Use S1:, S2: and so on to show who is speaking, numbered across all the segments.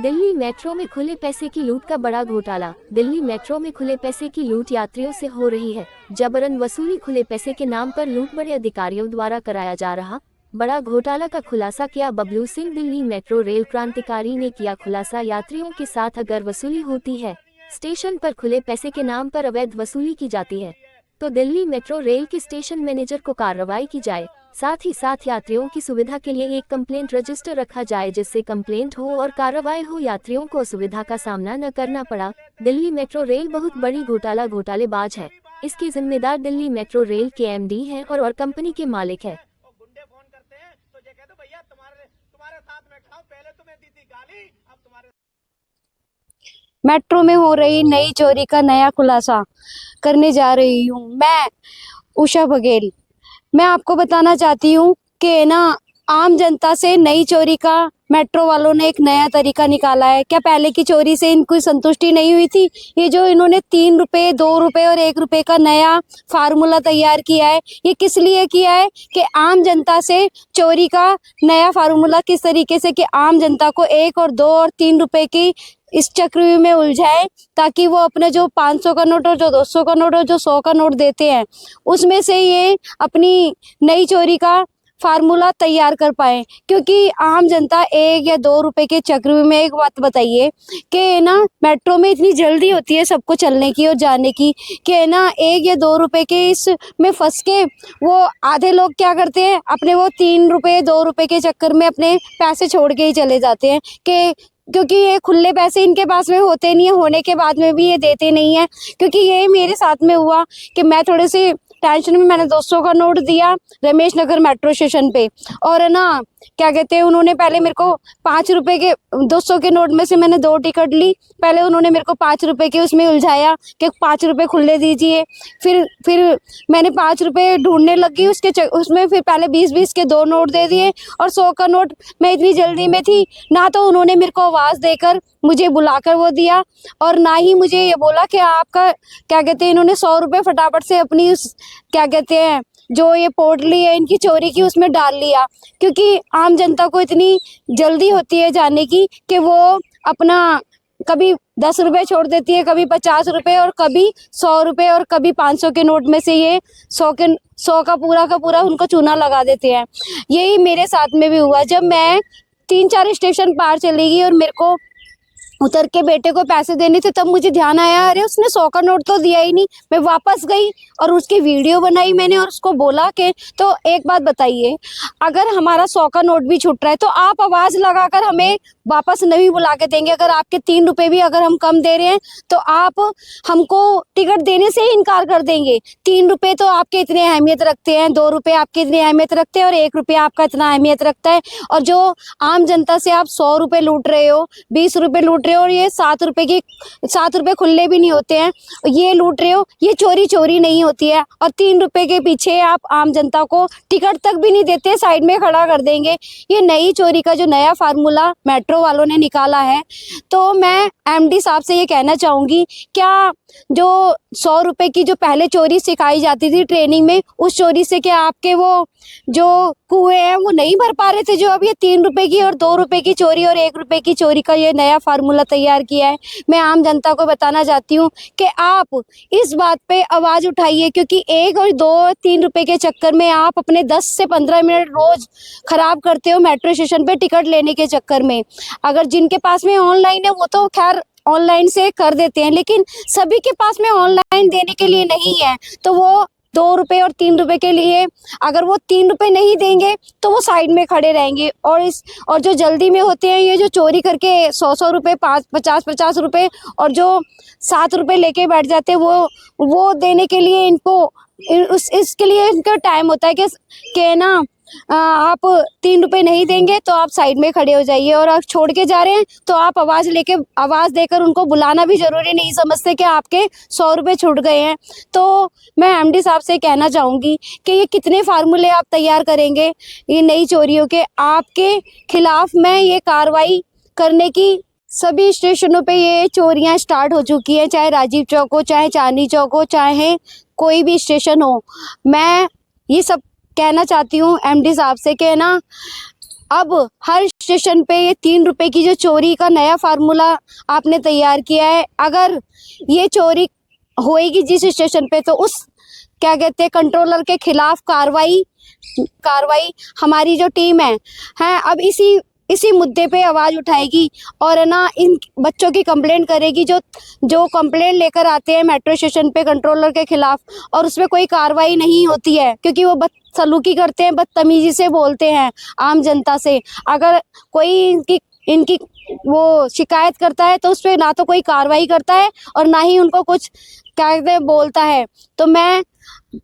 S1: Delhi metro में खुले पैसे की लूट का बड़ा घोटाला। दिल्ली मेट्रो में खुले पैसे की लूट यात्रियों से हो रही है। जबरन वसूली खुले पैसे के नाम पर लूट बड़े अधिकारियों द्वारा कराया जा रहा बड़ा घोटाला का खुलासा किया बबलू सिंह। दिल्ली मेट्रो रेल क्रांतिकारी ने किया खुलासा, यात्रियों के साथ अगर वसूली होती है, स्टेशन पर खुले पैसे के नाम पर अवैध वसूली की जाती है, तो दिल्ली मेट्रो रेल के स्टेशन मैनेजर को कार्रवाई की जाए। साथ ही साथ यात्रियों की सुविधा के लिए एक कंप्लेंट रजिस्टर रखा जाए, जिससे कंप्लेंट हो और कार्रवाई हो, यात्रियों को असुविधा का सामना न करना पड़ा। दिल्ली मेट्रो रेल बहुत बड़ी घोटालेबाज है। इसकी जिम्मेदार दिल्ली मेट्रो रेल के एमडी हैं और कंपनी के मालिक है।
S2: मेट्रो में हो रही नई चोरी का नया खुलासा करने जा रही हूँ मैं, उषा बघेल। मैं आपको बताना चाहती हूँ कि ना, आम जनता से नई चोरी का मेट्रो वालों ने एक नया तरीका निकाला है। क्या पहले की चोरी से इनको संतुष्टि नहीं हुई थी? ये जो इन्होंने 3 रुपए, 2 रुपए और 1 रुपए का नया फार्मूला तैयार किया है, ये किस लिए किया है? कि आम जनता से चोरी का नया फार्मूला किस तरीके से कि आम जनता को 1 और 2 और 3 रुपए की इस चक्रव्यूह में उलझाए, ताकि वो अपने जो 500 का नोट और जो 200 का नोट और जो 100 का नोट देते हैं, उसमें से ये अपनी नई चोरी का फार्मूला तैयार कर पाए। क्योंकि आम जनता 1 या 2 रुपए के चक्रव्यूह में, एक बात बताइए कि ना, मेट्रो में इतनी जल्दी होती है सबको चलने की और जाने की कि ना 1 या 2 रुपए के इसमें फंस के वो आधे लोग क्या करते हैं, अपने वो 3 रुपए 2 रुपए के चक्कर में अपने पैसे छोड़ के ही चले जाते हैं। कि क्योंकि ये खुले पैसे इनके पास में होते नहीं है, होने के बाद में भी ये देते नहीं है। क्योंकि ये मेरे साथ में हुआ कि मैं थोड़े से टेंशन में मैंने 200 का नोट दिया रमेश नगर मेट्रो स्टेशन पे, और है ना, क्या कहते हैं, उन्होंने पहले मेरे को 5 रुपए के 200 के नोट में से मैंने 2 टिकट ली। पहले उन्होंने मेरे को 5 रुपए के उसमें उलझाया कि 5 रुपए खुले दीजिए। फिर मैंने 5 रुपए ढूंढने लगी उसमें फिर पहले 20-20 के 2 नोट दे दिए, और 100 का नोट मैं इतनी जल्दी में थी ना, तो उन्होंने मेरे को आवाज़ देकर मुझे बुलाकर वो दिया, और ना ही मुझे ये बोला कि आपका क्या कहते हैं, इन्होंने 100 रुपये फटाफट से अपनी उस क्या कहते हैं जो ये पोटली है इनकी चोरी की उसमें डाल लिया। क्योंकि आम जनता को इतनी जल्दी होती है जाने की कि वो अपना कभी 10 रुपये छोड़ देती है, कभी 50 रुपये और कभी 100 रुपये और कभी 500 के नोट में से ये 100 का पूरा उनको चूना लगा देते हैं। यही मेरे साथ में भी हुआ। जब मैं 3-4 स्टेशन पार चली गई और मेरे को उतर के बेटे को पैसे देने थे, तब मुझे ध्यान आया, अरे उसने 100 का नोट तो दिया ही नहीं। मैं वापस गई और उसकी वीडियो बनाई मैंने और उसको बोला कि तो एक बात बताइए, अगर हमारा 100 का नोट भी छूट रहा है तो आप आवाज़ लगाकर हमें वापस नहीं बुला के देंगे? अगर आपके 3 रुपए भी अगर हम कम दे रहे हैं तो आप हमको टिकट देने से ही इनकार कर देंगे? 3 रुपए तो आपके इतने अहमियत रखते हैं, 2 रुपए आपके इतने अहमियत रखते हैं और 1 रुपया आपका इतना अहमियत रखता है। और जो आम जनता से आप 100 रुपये लूट रहे हो, 20 रुपये लूट रहे हो, और ये 7 रुपये खुले भी नहीं होते हैं, ये लूट रहे हो, ये चोरी नहीं होती है। और 3 रुपए के पीछे आप आम जनता को टिकट तक भी नहीं देते, साइड में खड़ा कर देंगे। ये नई चोरी का जो नया फार्मूला मेट्रो वालों ने निकाला है, तो मैं एमडी साहब से ये कहना चाहूँगी, क्या जो 100 रुपए की जो पहले चोरी सिखाई जाती थी ट्रेनिंग में, उस चोरी से क्या आपके वो जो कुएं हैं वो नहीं भर पा रहे थे? जो अब ये 3 रुपए की और 2 रुपए की चोरी और 1 रुपए की चोरी का ये नया फार्मूला तैयार किया है। मैं आम जनता को बताना चाहती हूँ कि आप इस बात पे आवाज़ उठाइए, क्योंकि 1 और 2 और 3 रुपए के चक्कर में आप अपने 10 से 15 मिनट रोज खराब करते हो मेट्रो स्टेशन पे टिकट लेने के चक्कर में। अगर जिनके पास में ऑनलाइन है वो तो खैर ऑनलाइन से कर देते हैं, लेकिन सभी के पास में ऑनलाइन देने के लिए नहीं है, तो वो 2 रुपए और 3 रुपए के लिए अगर वो 3 रुपए नहीं देंगे तो वो साइड में खड़े रहेंगे। और जो जल्दी में होते हैं, ये जो चोरी करके 100 रुपए, 50 रुपए और जो 7 रुपए लेके बैठ जाते हैं, वो देने के लिए इनको इसके लिए इनका टाइम होता है कि ना, आप 3 रुपए नहीं देंगे तो आप साइड में खड़े हो जाइए, और आप छोड़ के जा रहे हैं तो आप आवाज़ देकर उनको बुलाना भी ज़रूरी नहीं समझते कि आपके 100 रुपये छूट गए हैं। तो मैं एमडी साहब से कहना चाहूँगी कि ये कितने फार्मूले आप तैयार करेंगे ये नई चोरियों के? आपके खिलाफ मैं ये कार्रवाई करने की, सभी स्टेशनों पे ये चोरियां स्टार्ट हो चुकी हैं, चाहे राजीव चौक हो, चाहे चांदनी चौक हो, चाहे कोई भी स्टेशन हो। मैं ये सब कहना चाहती हूँ एमडी साहब से कि ना, अब हर स्टेशन पे ये 3 रुपए की जो चोरी का नया फार्मूला आपने तैयार किया है, अगर ये चोरी होएगी जिस स्टेशन पे, तो उस क्या कहते हैं कंट्रोलर के खिलाफ कार्रवाई हमारी जो टीम है अब इसी मुद्दे पे आवाज उठाएगी और है ना इन बच्चों की कंप्लेंट करेगी जो कंप्लेंट लेकर आते हैं मेट्रो स्टेशन पे कंट्रोलर के खिलाफ, और उसमें कोई कार्रवाई नहीं होती है क्योंकि वो बदसलूकी करते हैं, बदतमीजी से बोलते हैं आम जनता से। अगर कोई इनकी वो शिकायत करता है तो उस पर ना तो कोई कार्रवाई करता है और ना ही उनको कुछ क्या कहते हैं बोलता है। तो मैं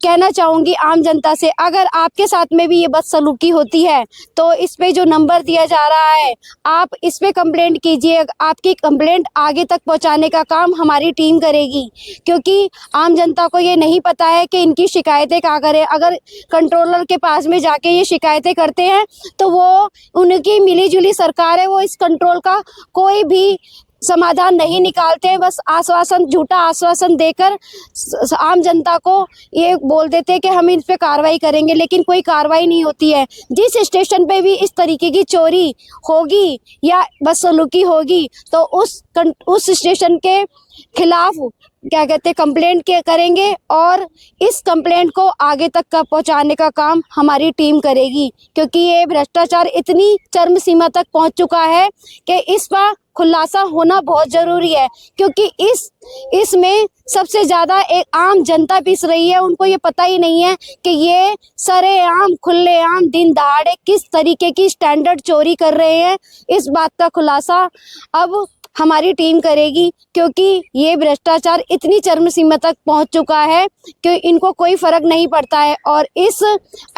S2: कहना चाहूँगी आम जनता से, अगर आपके साथ में भी ये बदसलूकी होती है तो इस पे जो नंबर दिया जा रहा है आप इस पे कंप्लेंट कीजिए। आपकी कंप्लेंट आगे तक पहुंचाने का काम हमारी टीम करेगी, क्योंकि आम जनता को ये नहीं पता है कि इनकी शिकायतें क्या करें। अगर कंट्रोलर के पास में जाके ये शिकायतें करते हैं तो वो उनकी मिली-जुली सरकार है, वो इस कंट्रोल का कोई भी समाधान नहीं निकालते, बस आश्वासन, झूठा आश्वासन देकर आम जनता को ये बोल देते हैं कि हम इन पे कार्रवाई करेंगे, लेकिन कोई कार्रवाई नहीं होती है। जिस स्टेशन पे भी इस तरीके की चोरी होगी या बदसलूकी होगी तो उस स्टेशन के खिलाफ क्या कहते हैं कंप्लेंट करेंगे और इस कंप्लेंट को आगे तक का पहुंचाने का काम हमारी टीम करेगी, क्योंकि ये भ्रष्टाचार इतनी चरम सीमा तक पहुंच चुका है कि इस पर खुलासा होना बहुत जरूरी है, क्योंकि इसमें सबसे ज्यादा एक आम जनता पिस रही है। उनको ये पता ही नहीं है कि ये सरेआम खुलेआम दिन दहाड़े किस तरीके की स्टैंडर्ड चोरी कर रहे हैं। इस बात का खुलासा अब हमारी टीम करेगी, क्योंकि ये भ्रष्टाचार इतनी चरम सीमा तक पहुंच चुका है कि इनको कोई फर्क नहीं पड़ता है। और इस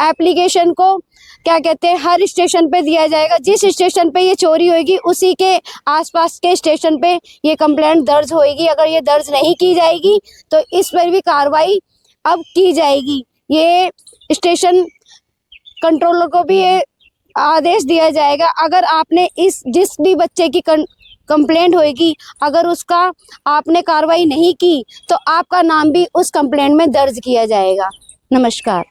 S2: एप्लीकेशन को क्या कहते हैं हर स्टेशन पे दिया जाएगा। जिस स्टेशन पे ये चोरी होगी उसी के आसपास के स्टेशन पे ये कंप्लेंट दर्ज होएगी। अगर ये दर्ज नहीं की जाएगी तो इस पर भी कार्रवाई अब की जाएगी। ये स्टेशन कंट्रोलर को भी ये आदेश दिया जाएगा, अगर आपने जिस भी बच्चे की कंप्लेंट होएगी अगर उसका आपने कार्रवाई नहीं की तो आपका नाम भी उस कंप्लेंट में दर्ज किया जाएगा। नमस्कार।